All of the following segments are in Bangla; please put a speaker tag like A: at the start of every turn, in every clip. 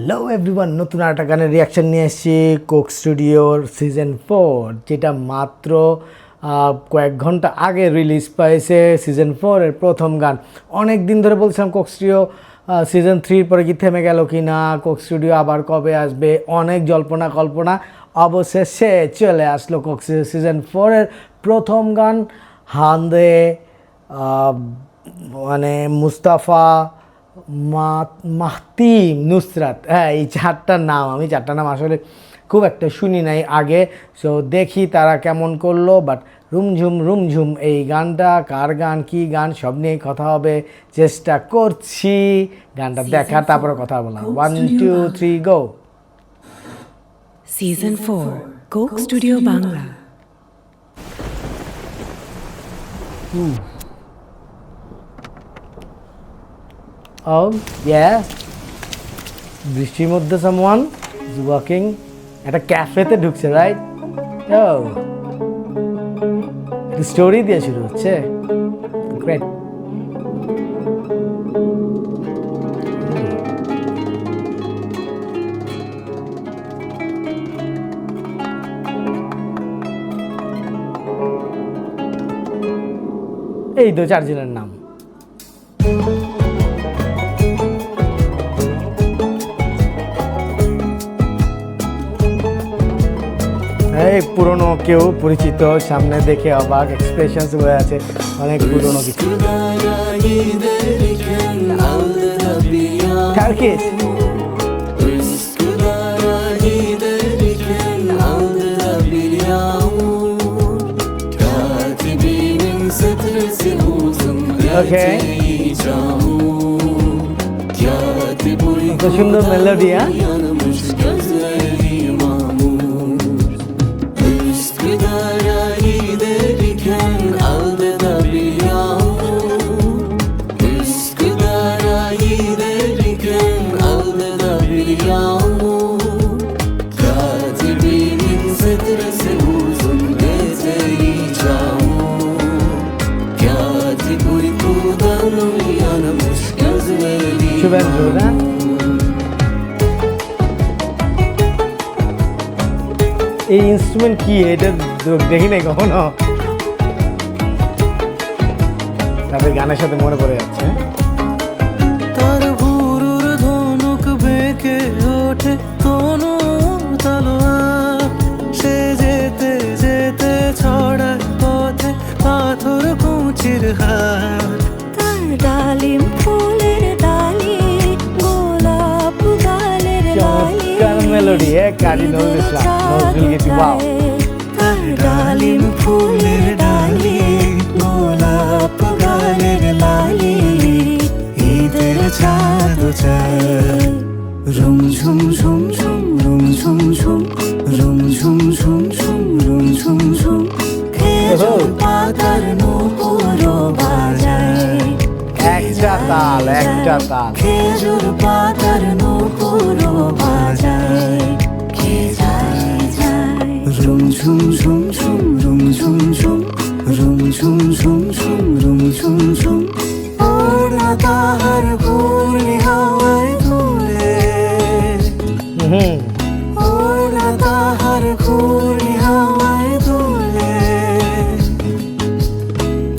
A: হ্যালো এভরিওয়ান, নতুন একটা গানের রিয়াকশান নিয়ে এসেছি কোক স্টুডিওর সিজন 4, যেটা মাত্র কয়েক ঘন্টা আগে রিলিজ পাইছে। সিজন 4-এর প্রথম গান। অনেক দিন ধরে বলছিলাম কোক স্টুডিও সিজন 3 পরে কি থেমে গেল কি না, কোক স্টুডিও আবার কবে আসবে, অনেক জল্পনা কল্পনা। অবশেষে চলে আসলো কোক স্টুডিও সিজন 4-এর প্রথম গান। হান্দে, মানে মুস্তাফা, মাহতিম, নুসরাত, হ্যাঁ এই চারটার নাম আসলে খুব একটা শুনি নাই আগে। সো দেখি তারা কেমন করলো। বাট রুমঝুম রুমঝুম এই গানটা কার গান, কি গান, সব নিয়ে কথা হবে, চেষ্টা করছি। গানটা দেখা তারপরে কথা বললাম। 1 2 3 go.
B: Season 4 Coke Studio Bangla.
A: Oh, yeah. বৃষ্টির মধ্যে সামওয়ান ইজ ওয়াকিং। একটা ক্যাফেতে ঢুকছে, রাইট? ও স্টোরি দিয়ে শুরু হচ্ছে। গ্রেট। এই তো চারজনের নাম। এই পুরনো কেউ পরিচিত, সামনে দেখে অবাক, এক্সপ্রেশন হয়ে আছে, অনেক পুরনো কিছু। টার্কিশ। ওকে, কত সুন্দর মেলোডি। শুভেন্দু না? এই ইনস্ট্রুমেন্ট কি, এটা দেখি নাই কখনো। তাদের গানের সাথে মনে পড়ে যাচ্ছে।
C: তার ভুরুর ধনুক বেঁকে ওঠে তনু তলোয়ার, সে যেতে যেতে ছড়ায় পথে পাথর কুচির হার।
D: তার ডালিম ফুলের ডালি, গোলাপ গালের লালি,
A: চমৎকার মেলোডি। কাজী নজরুল ইসলাম, নজরুল গীতি। ওয়াও।
C: তার ডালিম ফুলের ডালি, গোলাপ গালের লালি, ঈদের চাঁদ চায়। রুম ঝুম ঝুম ঝুম রুম ঝুম ঝুম রুম ঝুম ঝুম ঝুম রুম ঝুম ঝুম, খেজুর পাতার নূপুর বাজায়।
A: একটা তাল, একটা তাল।
C: খেজুর পাতার নূপুর বাজায়। কে যায় যায়। রুম ঝুম ঝুম ঝুম রুম ঝুম ঝুম রুম ঝুম ঝুম ঝুম রুম ঝুম ঝুম, ওড়না তাহার ঘূর্ণি হাওয়ায় দুলে। ওড়না তাহার ঘূর্ণি হাওয়ায় দুলে।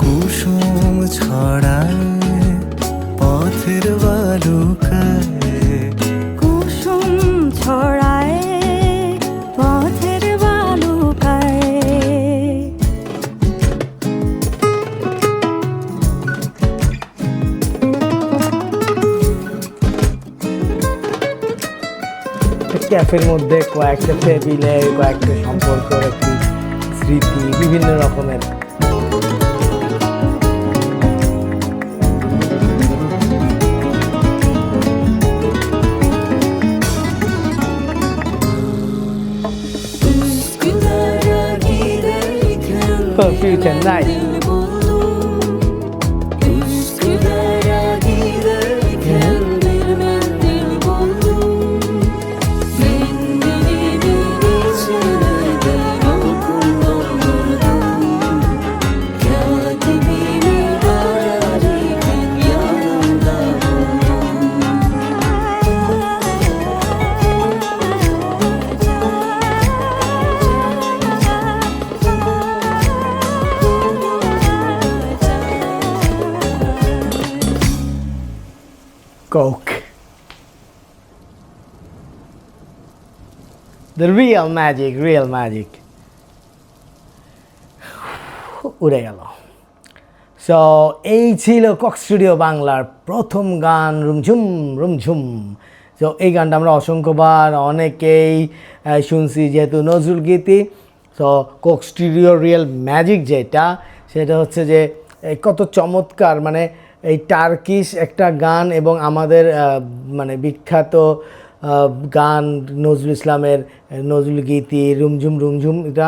C: কুসুম ছড়ায় পথের বালুকায়।
D: কুসুম ছড়ায় পথের বালুকায়।
A: ক্যাফের মধ্যে কয়েকটা টেবিলে কয়েকটা সম্পর্ক, একটি স্মৃতি, বিভিন্ন রকমের। Future night. The real magic উড়ে গেল। সো এই ছিল কক স্টুডিও বাংলার প্রথম গান রুমঝুম। তো এই গানটা আমরা অসংখ্যবার অনেকেই শুনছি, যেহেতু নজরুল গীতি। তো কক স্টুডিও রিয়েল ম্যাজিক যেটা, সেটা হচ্ছে যে কত চমৎকার, মানে এই টার্কিশ একটা গান এবং আমাদের মানে বিখ্যাত গান নজরুল ইসলামের নজরুল গীতি রুমঝুম, এটা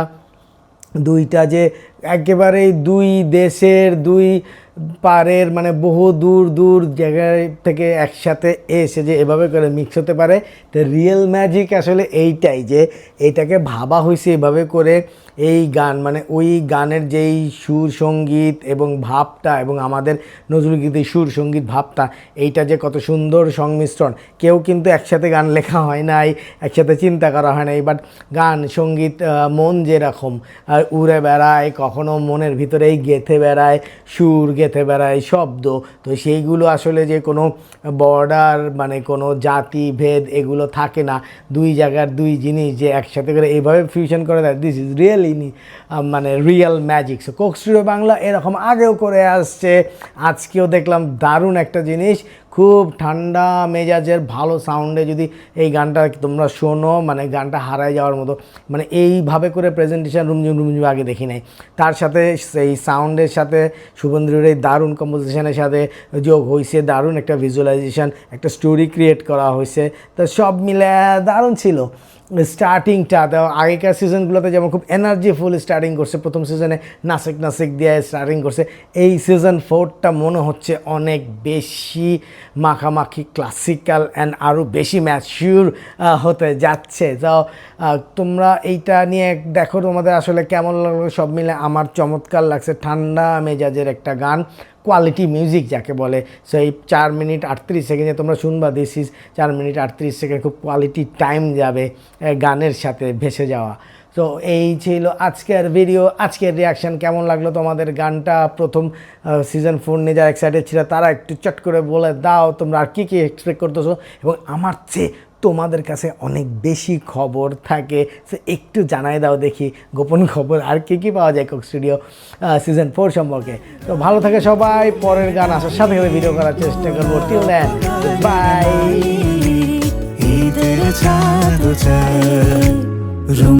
A: দুইটা যে একেবারেই দুই দেশের দুই পারের, মানে বহু দূর জায়গায় থেকে একসাথে এসে যে এভাবে করে মিক্স হতে পারে। তো রিয়েল ম্যাজিক আসলে এইটাই, যে এইটাকে ভাবা হয়েছে এভাবে করে এই গান, মানে ওই গানের যেই সুর সঙ্গীত এবং ভাবটা, এবং আমাদের নজরুল গীতির সুর সঙ্গীত ভাবটা, এইটা যে কত সুন্দর সংমিশ্রণ। কেউ কিন্তু একসাথে গান লেখা হয় নাই, একসাথে চিন্তা করা হয় নাই, বাট গান সঙ্গীত মন যেরকম উড়ে বেড়ায়, কখনো মনের ভিতরেই গেঁথে বেড়ায়, সুর গেঁথে বেড়ায়, শব্দ। তো সেইগুলো আসলে যে কোনো বর্ডার, মানে কোনো জাতি ভেদ এগুলো থাকে না। দুই জায়গার দুই জিনিস যে একসাথে করে এইভাবে ফিউশন করে দেয়, দিস ইজ রিয়েলি মানে real magic. So Coke Studio Bangla এরকম আগেও করে আসছে, আজকেও দেখলাম দারুণ একটা জিনিস, খুব ঠান্ডা মেজাজের ভালো সাউন্ডে যদি এই গানটা তোমরা শোনো, মানে গানটা হারায় যাওয়ার মতো, মানে এইভাবে করে প্রেজেন্টেশন রুমঝুম আগে দেখি নাই। তার সাথে সেই সাউন্ডের সাথে শুভেন্দুর এই দারুণ কম্পোজিশনের সাথে যোগ হয়েছে, দারুণ একটা ভিজুয়ালাইজেশন, একটা স্টোরি ক্রিয়েট করা হয়েছে। তো সব মিলে দারুণ ছিল। স্টার্টিংটা তো আগেকার সিজনগুলোতে যেমন খুব এনার্জিফুল স্টার্টিং করছে, প্রথম সিজনে নাসিক দিয়ে স্টার্টিং করছে, এই সিজন 4টা মনে হচ্ছে অনেক বেশি মাখামাখি ক্লাসিক্যাল অ্যান্ড আরও বেশি ম্যাচিউর হতে যাচ্ছে। তো তোমরা এইটা নিয়ে দেখো তোমাদের আসলে কেমন লাগলো। সব মিলে আমার চমৎকার লাগছে, ঠান্ডা মেজাজের একটা গান, কোয়ালিটি মিউজিক যাকে বলে। সো এই 4 মিনিট 38 সেকেন্ডে তোমরা শুনবা, দিস ইজ 4 মিনিট 38 সেকেন্ড, খুব কোয়ালিটি টাইম যাবে গানের সাথে ভেসে যাওয়া। তো এই ছিল আজকের ভিডিও, আজকের রিয়াকশান। কেমন লাগলো তোমাদের গানটা? প্রথম সিজন 4 নিয়ে যারা এক্সাইটেড ছিল তারা একটু চট করে বলে দাও তোমরা আর কী এক্সপেক্ট করতেছো, এবং আমার চেয়ে তোমাদের কাছে অনেক বেশি খবর থাকে, সে একটু জানাই দাও দেখি গোপন খবর আর কী পাওয়া যায় কক স্টুডিও সিজন 4 সম্পর্কে। তো ভালো থাকে সবাই, পরের গান আসার সাথে সাথে ভিডিও করার চেষ্টা করবো। Till then, bye.
C: ঈদের চাঁদ চায়